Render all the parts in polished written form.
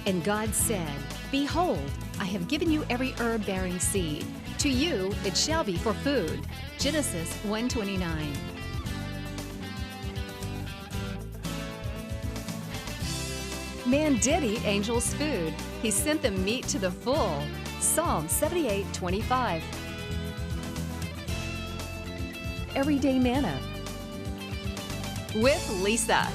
And God said, Behold, I have given you every herb-bearing seed. To you it shall be for food. Genesis 1:29. Man did eat angels' food. He sent them meat to the full. Psalm 78:25. Everyday Manna with Lisa.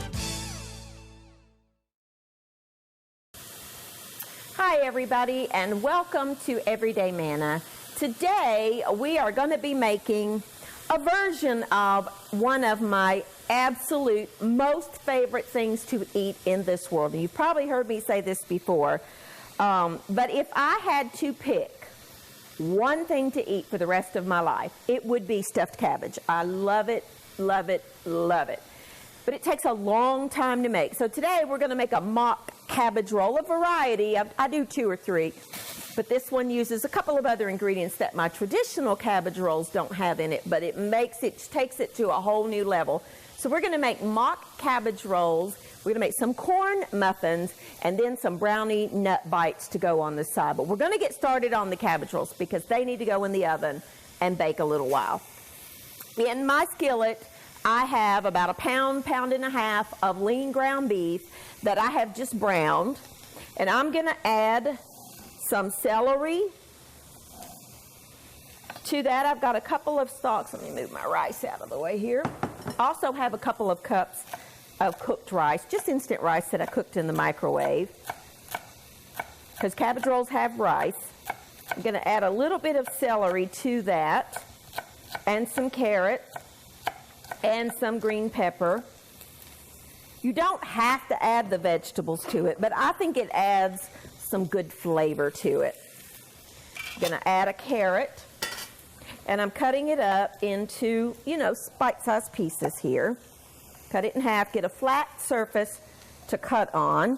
Hi everybody, and welcome to Everyday Manna. Today we are going to be making a version of one of my absolute most favorite things to eat in this world. And you've probably heard me say this before, but if I had to pick one thing to eat for the rest of my life, it would be stuffed cabbage. I love it, love it, love it. But it takes a long time to make. So today we're going to make a mock cabbage roll, a variety. I do 2 or 3, but this one uses a couple of other ingredients that my traditional cabbage rolls don't have in it, but it takes it to a whole new level. So we're going to make mock cabbage rolls. We're going to make some corn muffins and then some brownie nut bites to go on the side. But we're going to get started on the cabbage rolls because they need to go in the oven and bake a little while. In my skillet, I have about a pound and a half of lean ground beef that I have just browned. And I'm going to add some celery. To that, I've got a couple of stalks. Let me move my rice out of the way here. Also have a couple of cups of cooked rice, just instant rice that I cooked in the microwave. Because cabbage rolls have rice. I'm going to add a little bit of celery to that, and some carrot, and some green pepper. You don't have to add the vegetables to it, but I think it adds some good flavor to it. I'm going to add a carrot, and I'm cutting it up into, bite-sized pieces here. Cut it in half, get a flat surface to cut on.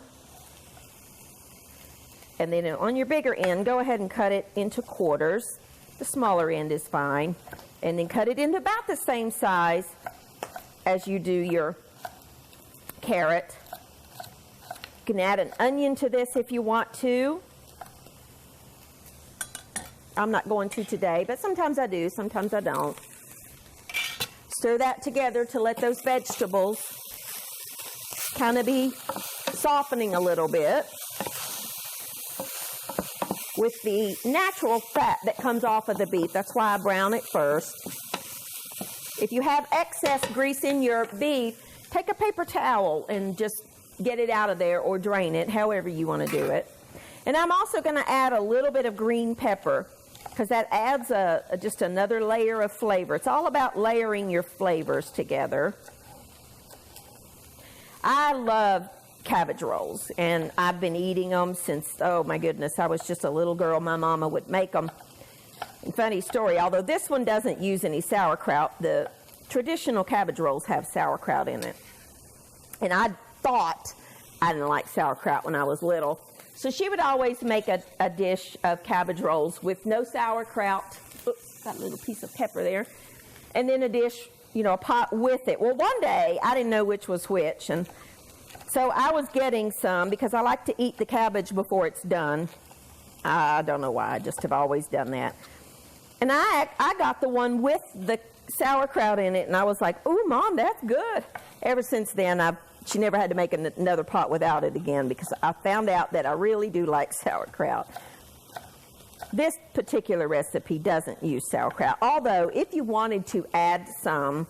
And then on your bigger end, go ahead and cut it into quarters. The smaller end is fine. And then cut it into about the same size as you do your carrot. You can add an onion to this if you want to. I'm not going to today, but sometimes I do, sometimes I don't. Stir that together to let those vegetables kind of be softening a little bit with the natural fat that comes off of the beef. That's why I brown it first. If you have excess grease in your beef, take a paper towel and just get it out of there or drain it, however you want to do it. And I'm also going to add a little bit of green pepper because that adds just another layer of flavor. It's all about layering your flavors together. I love cabbage rolls, and I've been eating them since, oh my goodness, I was just a little girl. My mama would make them. And funny story, although this one doesn't use any sauerkraut, the traditional cabbage rolls have sauerkraut in it. And I thought I didn't like sauerkraut when I was little. So she would always make a dish of cabbage rolls with no sauerkraut. Oops, got a little piece of pepper there. And then a dish, a pot with it. Well, one day, I didn't know which was which. And so I was getting some because I like to eat the cabbage before it's done. I don't know why, I just have always done that. And I got the one with the sauerkraut in it, and I was like, "Ooh, Mom, that's good." Ever since then, she never had to make another pot without it again because I found out that I really do like sauerkraut. This particular recipe doesn't use sauerkraut, although if you wanted to add some,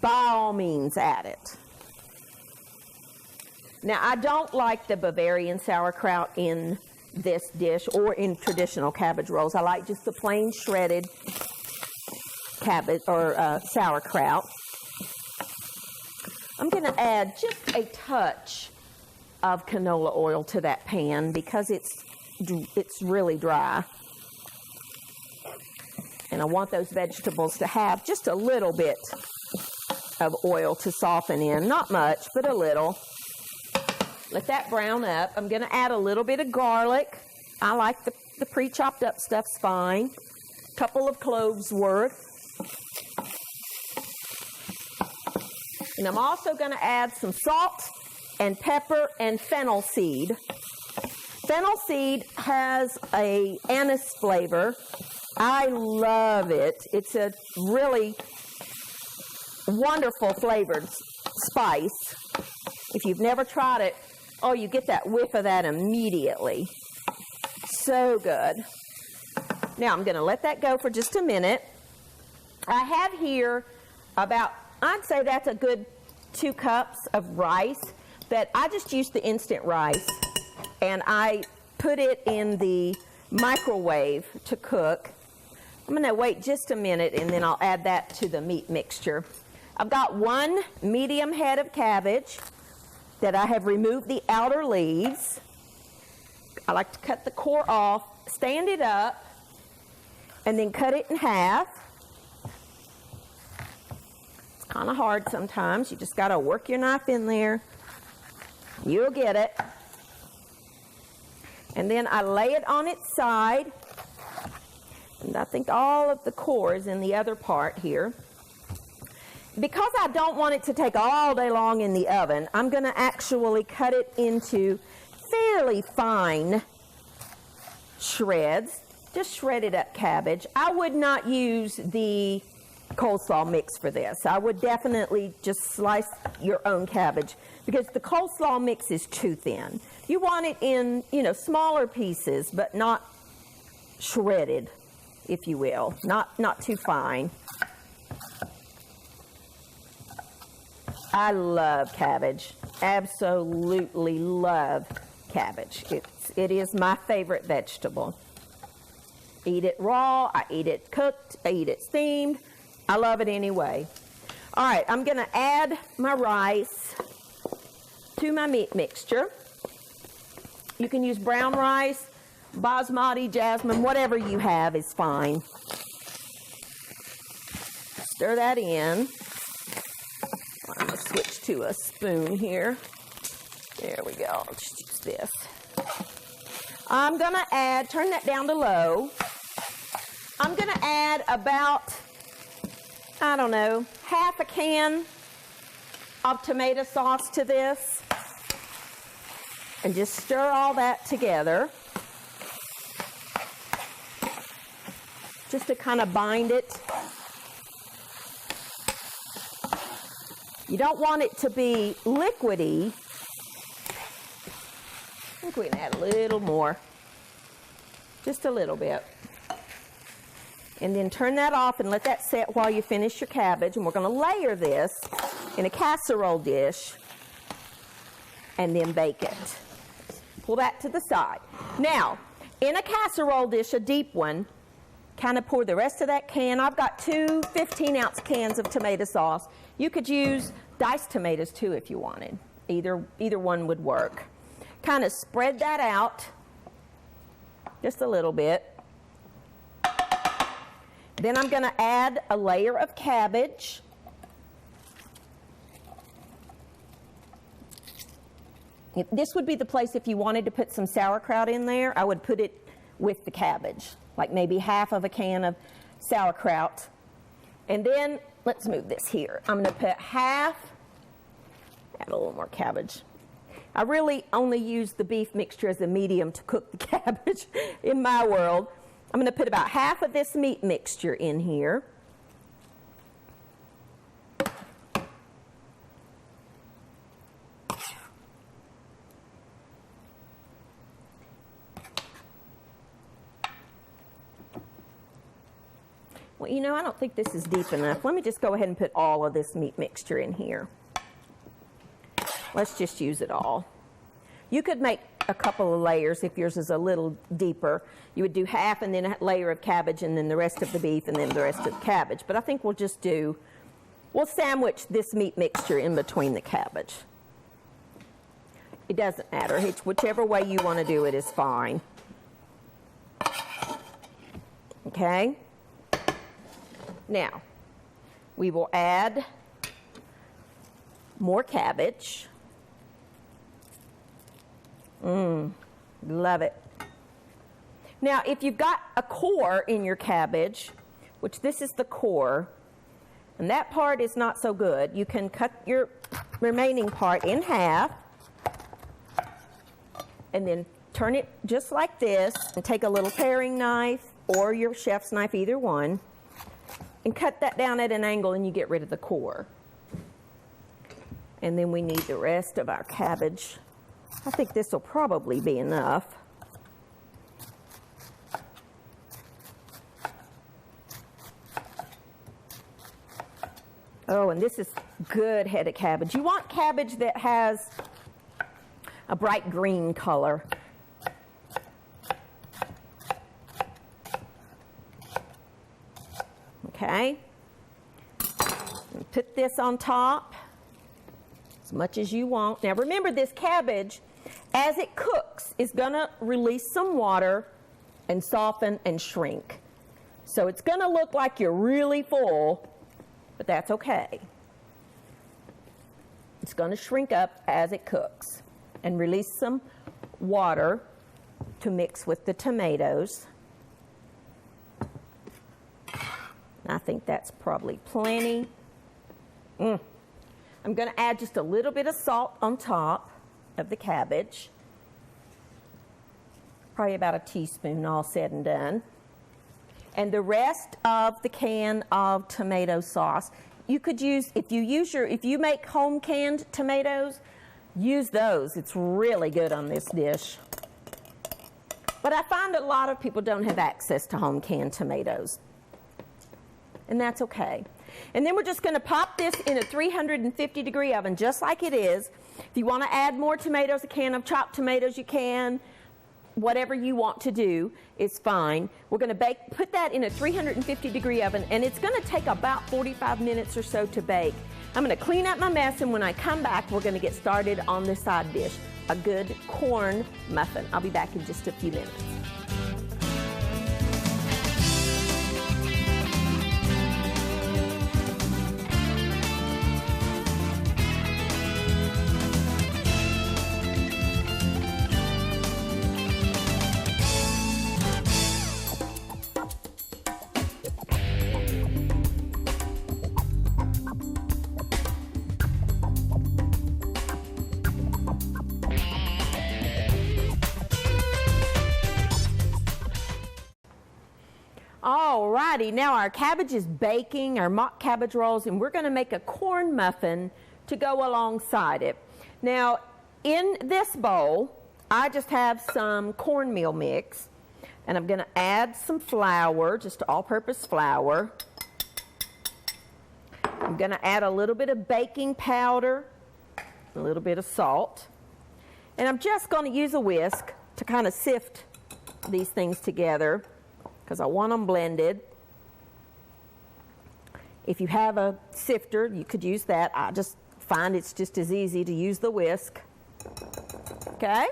by all means add it. Now, I don't like the Bavarian sauerkraut in this dish or in traditional cabbage rolls. I like just the plain shredded cabbage or sauerkraut. I'm going to add just a touch of canola oil to that pan because it's really dry. And I want those vegetables to have just a little bit of oil to soften in. Not much, but a little. Let that brown up. I'm going to add a little bit of garlic. I like the pre-chopped up stuff's fine. A couple of cloves worth. And I'm also going to add some salt and pepper and fennel seed. Fennel seed has an anise flavor. I love it. It's a really wonderful flavored spice. If you've never tried it, oh, you get that whiff of that immediately. So good. Now I'm going to let that go for just a minute. I have here about, I'd say that's a good 2 cups of rice, that I just used the instant rice and I put it in the microwave to cook. I'm going to wait just a minute and then I'll add that to the meat mixture. I've got 1 medium head of cabbage that I have removed the outer leaves. I like to cut the core off, stand it up, and then cut it in half. It's kind of hard sometimes. You just got to work your knife in there. You'll get it. And then I lay it on its side. And I think all of the core is in the other part here. Because I don't want it to take all day long in the oven, I'm going to actually cut it into fairly fine shreds. Just shredded up cabbage. I would not use the coleslaw mix for this. I would definitely just slice your own cabbage because the coleslaw mix is too thin. You want it in, smaller pieces, but not shredded, if you will. Not too fine. I love cabbage. Absolutely love cabbage. It is my favorite vegetable. Eat it raw, I eat it cooked, I eat it steamed. I love it anyway. All right, I'm going to add my rice to my meat mixture. You can use brown rice, basmati, jasmine, whatever you have is fine. Stir that in. I'm going to switch to a spoon here. There we go. I'll just use this. I'm going to add, turn that down to low. I'm going to add about, half a can of tomato sauce to this. And just stir all that together. Just to kind of bind it. You don't want it to be liquidy. I think we can add a little more. Just a little bit. And then turn that off and let that set while you finish your cabbage. And we're going to layer this in a casserole dish and then bake it. Pull that to the side. Now, in a casserole dish, a deep one, kind of pour the rest of that can. I've got 2 15-ounce cans of tomato sauce. You could use diced tomatoes too if you wanted. Either one would work. Kind of spread that out just a little bit. Then I'm going to add a layer of cabbage. This would be the place if you wanted to put some sauerkraut in there. I would put it with the cabbage, like maybe half of a can of sauerkraut. And then, let's move this here. I'm going to put half, add a little more cabbage. I really only use the beef mixture as a medium to cook the cabbage in my world. I'm going to put about half of this meat mixture in here. Well, I don't think this is deep enough. Let me just go ahead and put all of this meat mixture in here. Let's just use it all. You could make a couple of layers if yours is a little deeper. You would do half and then a layer of cabbage and then the rest of the beef and then the rest of the cabbage. But I think we'll sandwich this meat mixture in between the cabbage. It doesn't matter. Whichever way you want to do it is fine. Okay? Now, we will add more cabbage. Love it. Now, if you've got a core in your cabbage, which this is the core, and that part is not so good, you can cut your remaining part in half and then turn it just like this and take a little paring knife or your chef's knife, either one, and cut that down at an angle and you get rid of the core. And then we need the rest of our cabbage. I think this will probably be enough. Oh, and this is good head of cabbage. You want cabbage that has a bright green color. Okay. And put this on top as much as you want. Now remember, this cabbage, as it cooks, is going to release some water and soften and shrink. So it's going to look like you're really full, but that's okay. It's going to shrink up as it cooks and release some water to mix with the tomatoes. I think that's probably plenty. I'm going to add just a little bit of salt on top of the cabbage. Probably about a teaspoon, all said and done. And the rest of the can of tomato sauce, you could use, if you make home canned tomatoes, use those. It's really good on this dish. But I find a lot of people don't have access to home canned tomatoes. And that's okay. And then we're just going to pop this in a 350-degree oven, just like it is. If you want to add more tomatoes, a can of chopped tomatoes, you can. Whatever you want to do is fine. We're going to put that in a 350-degree oven, and it's going to take about 45 minutes or so to bake. I'm going to clean up my mess, and when I come back, we're going to get started on the side dish, a good corn muffin. I'll be back in just a few minutes. Alrighty, now our cabbage is baking, our mock cabbage rolls, and we're going to make a corn muffin to go alongside it. Now, in this bowl, I just have some cornmeal mix, and I'm going to add some flour, just all-purpose flour. I'm going to add a little bit of baking powder, a little bit of salt, and I'm just going to use a whisk to kind of sift these things together, because I want them blended. If you have a sifter, you could use that. I just find it's just as easy to use the whisk. Okay?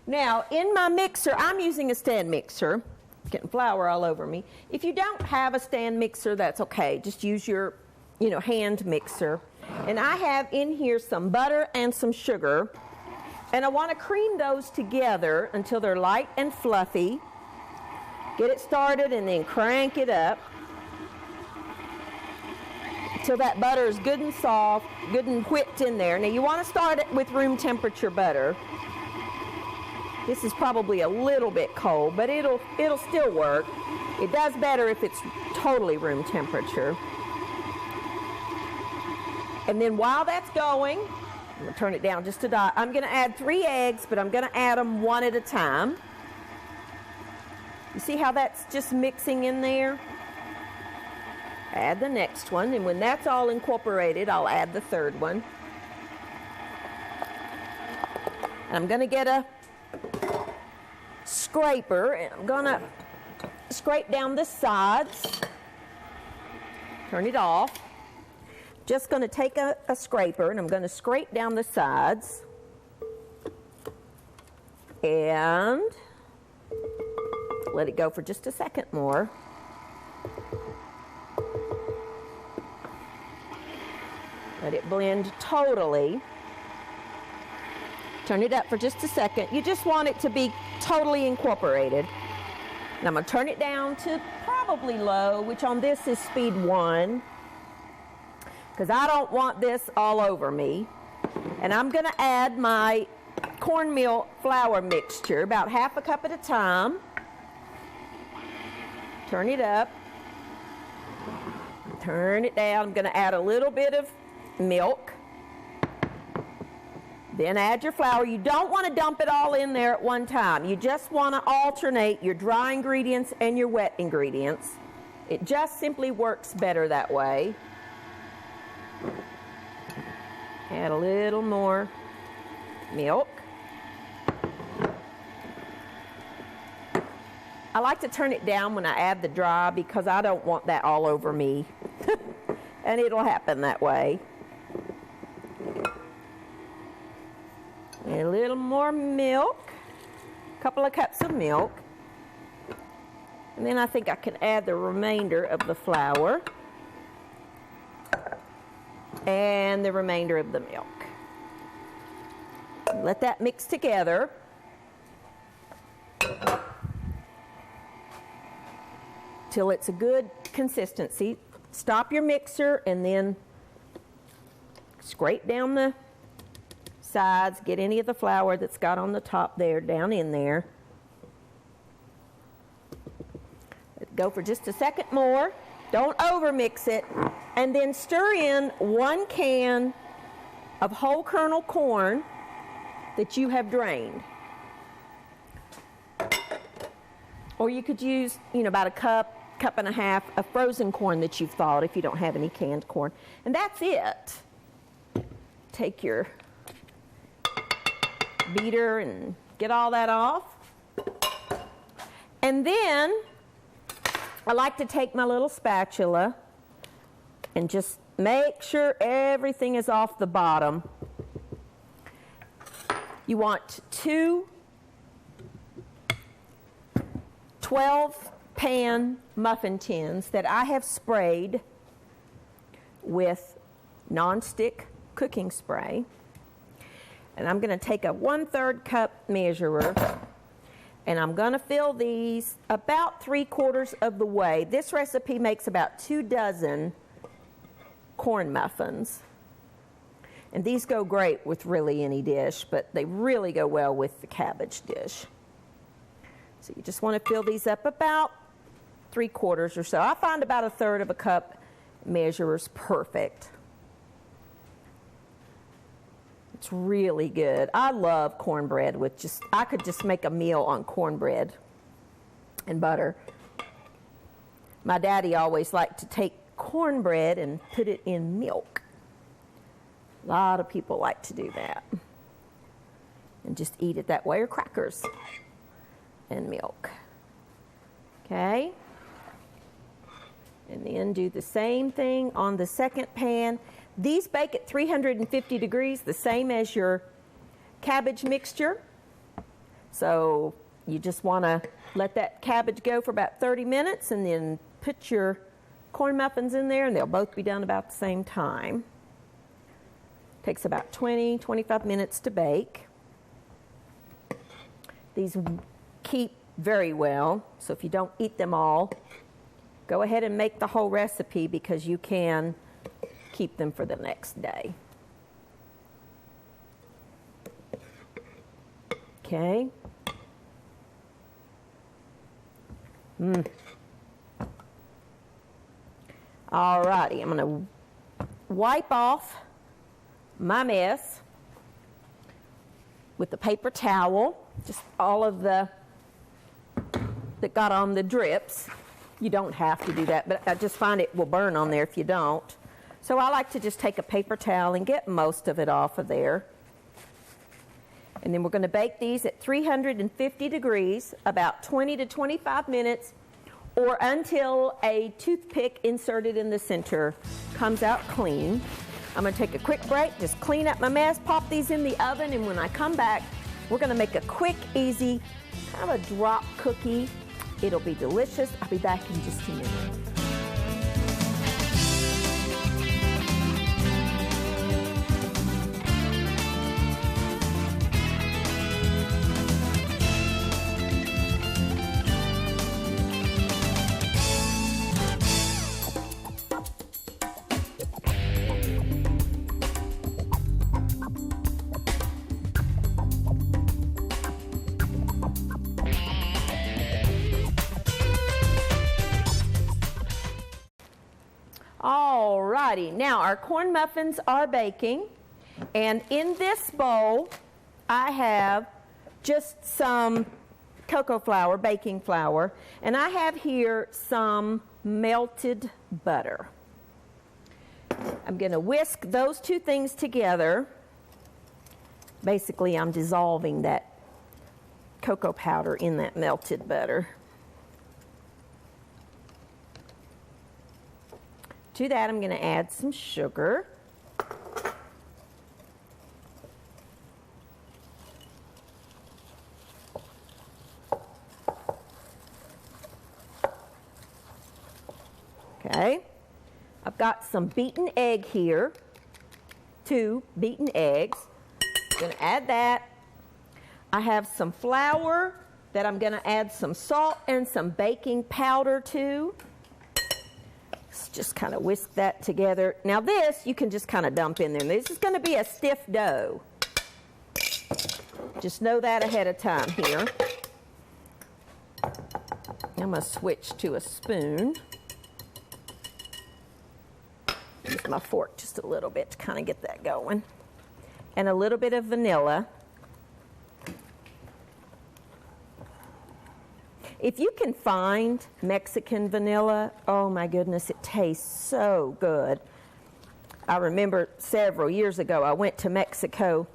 Now, in my mixer, I'm using a stand mixer. Getting flour all over me. If you don't have a stand mixer, that's okay. Just use your, hand mixer. And I have in here some butter and some sugar. And I want to cream those together until they're light and fluffy. Get it started and then crank it up until that butter is good and soft, good and whipped in there. Now you want to start it with room temperature butter. This is probably a little bit cold, but it'll still work. It does better if it's totally room temperature. And then while that's going, I'm going to turn it down just a dot. I'm going to add 3 eggs, but I'm going to add them one at a time. You see how that's just mixing in there? Add the next one, and when that's all incorporated, I'll add the third one. And I'm going to get a scraper, and I'm going to scrape down the sides. Turn it off. Just going to take a scraper, and I'm going to scrape down the sides. And let it go for just a second more. Let it blend totally. Turn it up for just a second. You just want it to be totally incorporated. And I'm going to turn it down to probably low, which on this is speed 1, because I don't want this all over me. And I'm going to add my cornmeal flour mixture, about half a cup at a time. Turn it up. Turn it down. I'm going to add a little bit of milk. Then add your flour. You don't want to dump it all in there at one time. You just want to alternate your dry ingredients and your wet ingredients. It just simply works better that way. Add a little more milk. I like to turn it down when I add the dry because I don't want that all over me. And it'll happen that way. And a little more milk, a couple of cups of milk. And then I think I can add the remainder of the flour and the remainder of the milk. Let that mix together. Till it's a good consistency. Stop your mixer and then scrape down the sides, get any of the flour that's got on the top there down in there. Go for just a second more. Don't over mix it. And then stir in 1 can of whole kernel corn that you have drained. Or you could use, about a cup and a half of frozen corn that you've thawed if you don't have any canned corn. And that's it. Take your beater and get all that off. And then I like to take my little spatula and just make sure everything is off the bottom. You want 2 12-pan muffin tins that I have sprayed with nonstick cooking spray. And I'm going to take a 1/3 cup measurer and I'm going to fill these about 3/4 of the way. This recipe makes about 2 dozen corn muffins. And these go great with really any dish, but they really go well with the cabbage dish. So you just want to fill these up about 3/4 or so. I find about 1/3 of a cup measurer's perfect. It's really good. I love cornbread with I could just make a meal on cornbread and butter. My daddy always liked to take cornbread and put it in milk. A lot of people like to do that. And just eat it that way, or crackers and milk. Okay? And then do the same thing on the second pan. These bake at 350 degrees, the same as your cabbage mixture. So you just want to let that cabbage go for about 30 minutes and then put your corn muffins in there and they'll both be done about the same time. Takes about 20-25 minutes to bake. These keep very well, so if you don't eat them all, go ahead and make the whole recipe because you can keep them for the next day. Okay. All righty, I'm going to wipe off my mess with the paper towel, just all of that got on the drips. You don't have to do that, but I just find it will burn on there if you don't. So I like to just take a paper towel and get most of it off of there. And then we're going to bake these at 350 degrees, about 20 to 25 minutes, or until a toothpick inserted in the center comes out clean. I'm going to take a quick break, just clean up my mess, pop these in the oven, and when I come back, we're going to make a quick, easy, kind of a drop cookie. It'll be delicious. I'll be back in just a minute. righty, now our corn muffins are baking, and in this bowl I have just some cocoa flour, baking flour, and I have here some melted butter. I'm going to whisk those two things together. Basically, I'm dissolving that cocoa powder in that melted butter. To that, I'm going to add some sugar. Okay, I've got some beaten egg here, 2 beaten eggs. I'm going to add that. I have some flour that I'm going to add some salt and some baking powder to. Let's just kind of whisk that together. Now this, you can just kind of dump in there. This is going to be a stiff dough. Just know that ahead of time here. I'm going to switch to a spoon. Use my fork just a little bit to kind of get that going. And a little bit of vanilla. If you can find Mexican vanilla, oh my goodness, it tastes so good. I remember several years ago I went to Mexico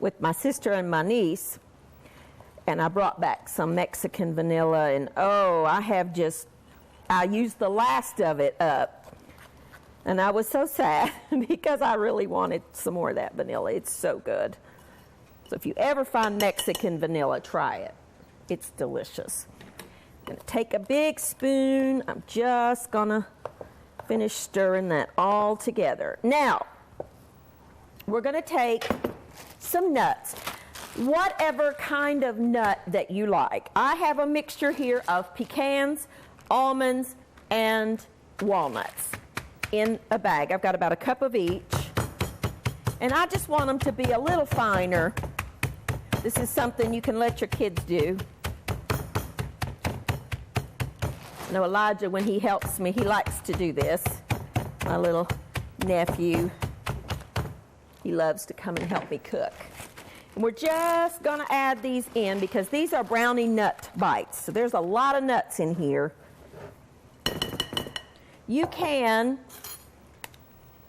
with my sister and my niece, and I brought back some Mexican vanilla, and oh, I used the last of it up. And I was so sad because I really wanted some more of that vanilla. It's so good. So if you ever find Mexican vanilla, try it. It's delicious. I'm going to take a big spoon. I'm just going to finish stirring that all together. Now, we're going to take some nuts. Whatever kind of nut that you like. I have a mixture here of pecans, almonds, and walnuts in a bag. I've got about a cup of each, and I just want them to be a little finer. This is something you can let your kids do. I know Elijah, when he helps me, he likes to do this. My little nephew, he loves to come and help me cook. And we're just going to add these in because these are brownie nut bites, so there's a lot of nuts in here. You can,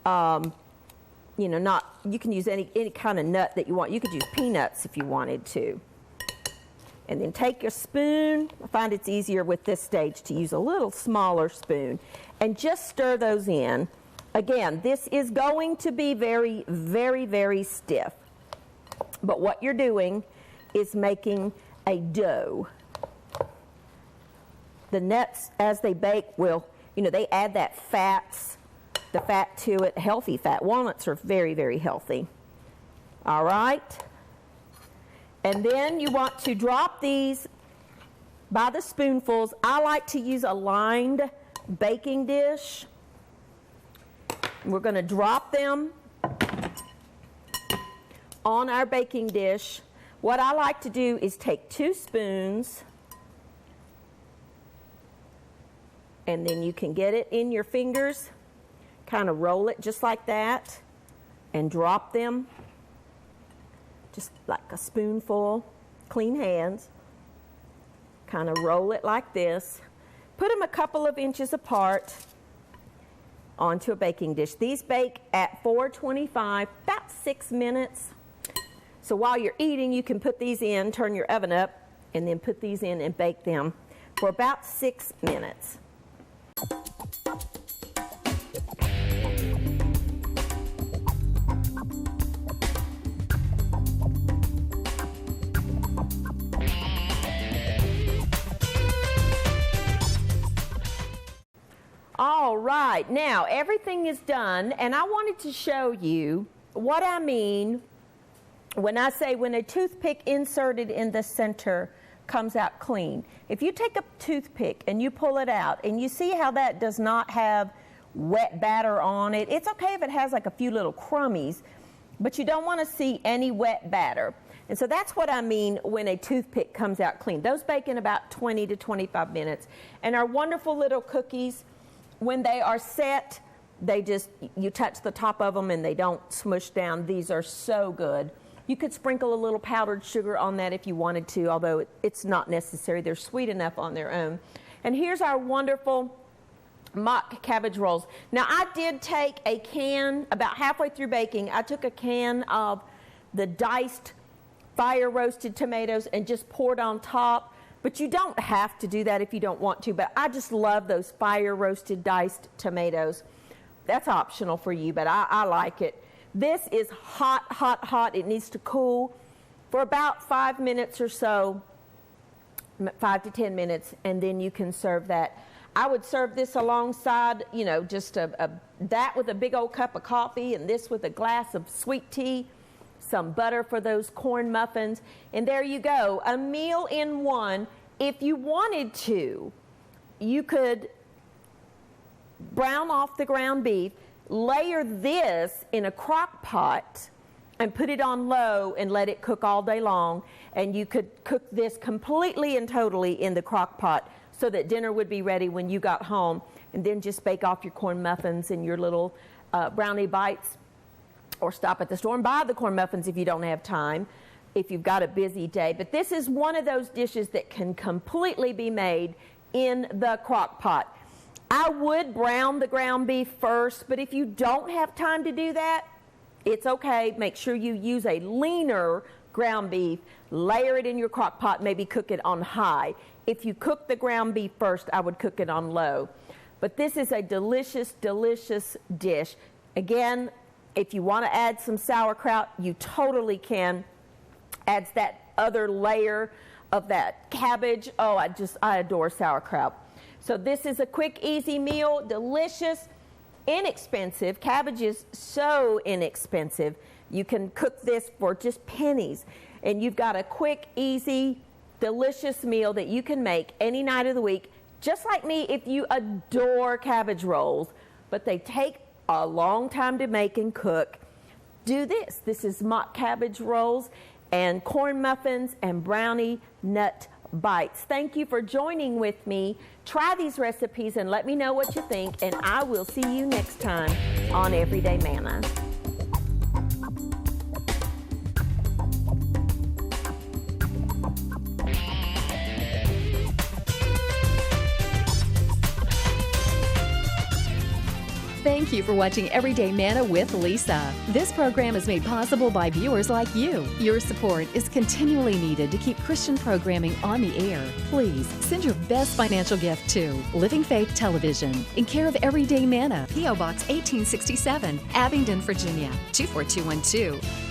you can use any kind of nut that you want. You could use peanuts if you wanted to. And then take your spoon. I find it's easier with this stage to use a little smaller spoon. And just stir those in. Again, this is going to be very, very, very stiff. But what you're doing is making a dough. The nuts, as they bake, will... they add the fat to it, healthy fat. Walnuts are very, very healthy. All right? And then you want to drop these by the spoonfuls. I like to use a lined baking dish. We're going to drop them on our baking dish. What I like to do is take 2 spoons, and then you can get it in your fingers, kind of roll it just like that, and drop them just like a spoonful, clean hands. Kind of roll it like this. Put them a couple of inches apart onto a baking dish. These bake at 425, about 6 minutes. So while you're eating, you can put these in, turn your oven up, and then put these in and bake them for about 6 minutes. All right, now everything is done, and I wanted to show you what I mean when I say when a toothpick inserted in the center comes out clean. If you take a toothpick and you pull it out and you see how that does not have wet batter on it, it's okay if it has like a few little crummies, but you don't want to see any wet batter. And so that's what I mean when a toothpick comes out clean. Those bake in about 20 to 25 minutes. And our wonderful little cookies, when they are set you touch the top of them and they don't smush down. These are so good. You could sprinkle a little powdered sugar on that if you wanted to, although it's not necessary. They're sweet enough on their own. And here's our wonderful mock cabbage rolls. Now, I did take a can, about halfway through baking, I took a can of the diced fire roasted tomatoes and just poured on top. But you don't have to do that if you don't want to. But I just love those fire roasted diced tomatoes. That's optional for you, but I like it. This is hot, hot, hot. It needs to cool for about 5 minutes or so, 5 to 10 minutes, and then you can serve that. I would serve this alongside, just that with a big old cup of coffee and this with a glass of sweet tea, some butter for those corn muffins, and there you go, a meal in one. If you wanted to, you could brown off the ground beef, layer this in a crock pot, and put it on low and let it cook all day long, and you could cook this completely and totally in the crock pot so that dinner would be ready when you got home, and then just bake off your corn muffins and your little brownie bites, or stop at the store and buy the corn muffins if you don't have time, if you've got a busy day. But this is one of those dishes that can completely be made in the crock pot. I would brown the ground beef first, but if you don't have time to do that, it's okay. Make sure you use a leaner ground beef, layer it in your crock pot, maybe cook it on high. If you cook the ground beef first, I would cook it on low. But this is a delicious, delicious dish. Again, if you want to add some sauerkraut, you totally can. Adds that other layer of that cabbage. Oh, I adore sauerkraut. So this is a quick, easy meal, delicious, inexpensive. Cabbage is so inexpensive. You can cook this for just pennies, and you've got a quick, easy, delicious meal that you can make any night of the week. Just like me, if you adore cabbage rolls, but they take a long time to make and cook, do this. This is mock cabbage rolls and corn muffins and brownie nut bites. Thank you for joining with me. Try these recipes and let me know what you think, and I will see you next time on Everyday Manna. Thank you for watching Everyday Manna with Lisa. This program is made possible by viewers like you. Your support is continually needed to keep Christian programming on the air. Please send your best financial gift to Living Faith Television in care of Everyday Manna, P.O. Box 1867, Abingdon, Virginia 24212.